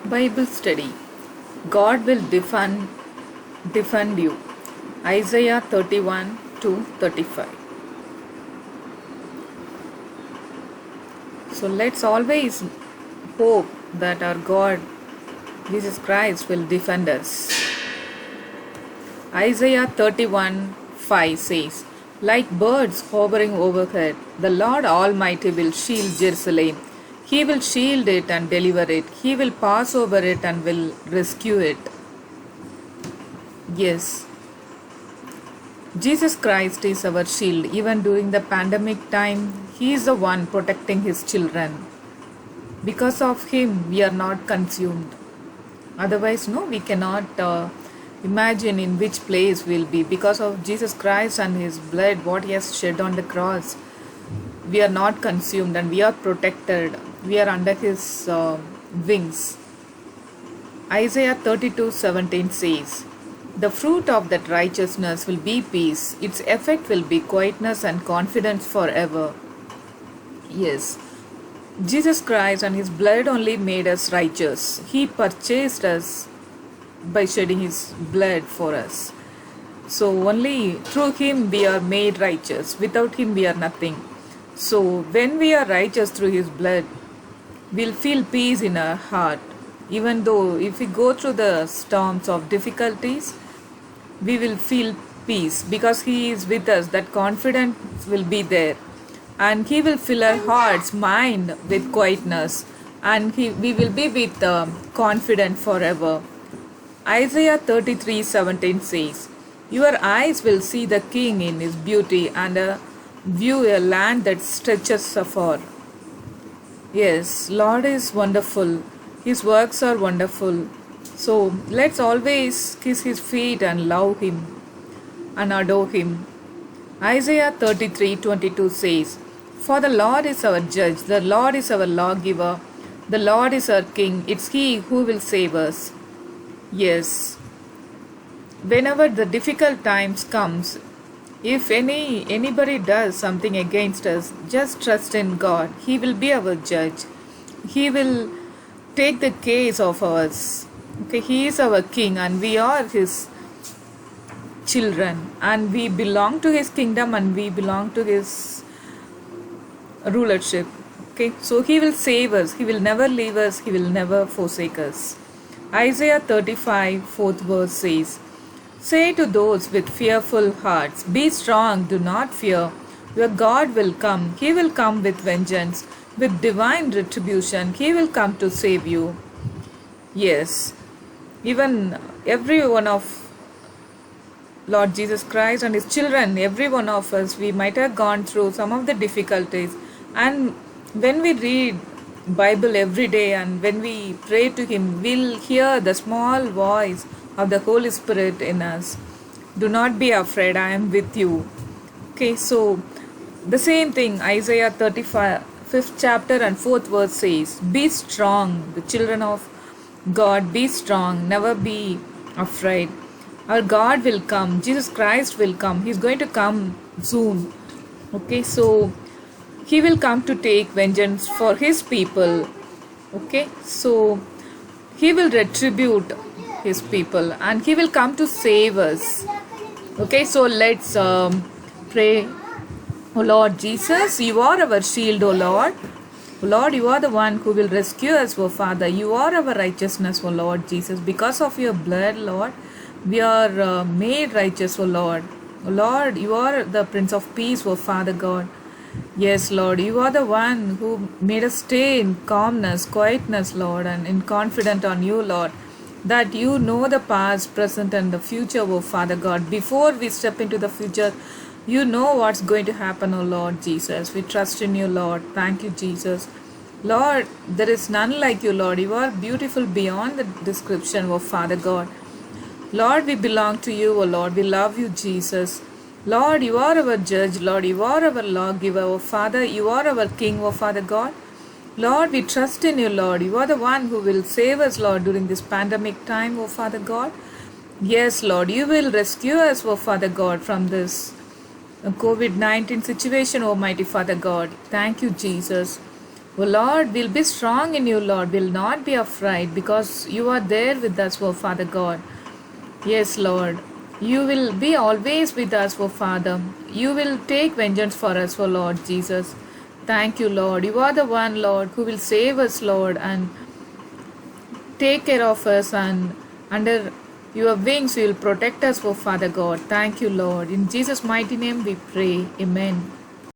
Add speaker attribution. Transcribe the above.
Speaker 1: Bible study. God will defend you. Isaiah 31 to 35. So let's always hope that our God, Jesus Christ, will defend us. Isaiah 31:5 says, like birds hovering overhead, the Lord Almighty will shield Jerusalem. He will shield it and deliver it. He will pass over it and will rescue it. Yes, Jesus Christ is our shield. Even during the pandemic time, He is the one protecting His children. Because of Him, we are not consumed. Otherwise, no, we cannot imagine in which place we'll be. Because of Jesus Christ and His blood, what He has shed on the cross, we are not consumed and we are protected. We are under His wings. Isaiah 32:17 says, the fruit of that righteousness will be peace. Its effect will be quietness and confidence forever. Yes, Jesus Christ and His blood only made us righteous. He purchased us by shedding His blood for us. So only through Him we are made righteous. Without Him we are nothing. So when we are righteous through His blood, we'll feel peace in our heart. Even though if we go through the storms of difficulties, we will feel peace because He is with us. That confidence will be there. And He will fill our hearts, mind with quietness. And we will be with confidence forever. Isaiah 33:17 says, your eyes will see the King in His beauty and view a land that stretches afar. Yes, Lord is wonderful. His works are wonderful. So let's always kiss His feet and love Him and adore Him. Isaiah 33:22 says, for the Lord is our judge, the Lord is our lawgiver, the Lord is our King. It's He who will save us. Yes, whenever the difficult times comes, if anybody does something against us, just trust in God. He will be our judge. He will take the case of us. Okay, He is our King and we are His children and we belong to His kingdom and we belong to His rulership. Okay, so He will save us. He will never leave us. He will never forsake us. Isaiah 35:4 verse says, say to those with fearful hearts, be strong, do not fear. Your God will come. He will come with vengeance, with divine retribution. He will come to save you. Yes, even every one of Lord Jesus Christ and His children, every one of us, we might have gone through some of the difficulties. And when we read Bible every day and when we pray to Him, we'll hear the small voice of the Holy Spirit in us. Do not be afraid, I am with you. Okay, so the same thing, Isaiah 35th chapter and 4th verse says, be strong, the children of God, be strong, never be afraid. Our God will come, Jesus Christ will come. He's going to come soon. Okay, so He will come to take vengeance for His people. Okay, so He will retribute His people and He will come to save us. Okay, so let's pray. O Lord Jesus, You are our shield, O Lord. O Lord, You are the one who will rescue us, O Father. You are our righteousness, O Lord Jesus. Because of Your blood, Lord, we are made righteous, O Lord. O Lord, You are the Prince of Peace, O Father God. Yes, Lord, You are the one who made us stay in calmness, quietness, Lord, and in confidence on You, Lord, that You know the past, present, and the future, O Father God. Before we step into the future, You know what's going to happen, O Lord Jesus. We trust in You, Lord. Thank You, Jesus. Lord, there is none like You, Lord. You are beautiful beyond the description, O Father God. Lord, we belong to You, O Lord. We love You, Jesus. Lord, You are our judge. Lord, You are our lawgiver, O Father. You are our King, O Father God. Lord, we trust in You, Lord. You are the one who will save us, Lord, during this pandemic time, O Father God. Yes, Lord, You will rescue us, O Father God, from this COVID-19 situation, Almighty Father God. Thank You, Jesus. Oh Lord, we'll be strong in you, Lord. We'll not be afraid because you are there with us, oh Father God. Yes, Lord. You will be always with us, oh Father. You will take vengeance for us, oh Lord Jesus. Thank you, Lord. You are the one, Lord, who will save us, Lord, and take care of us, and under your wings you will protect us, oh Father God. Thank you, Lord. In Jesus' mighty name we pray. Amen.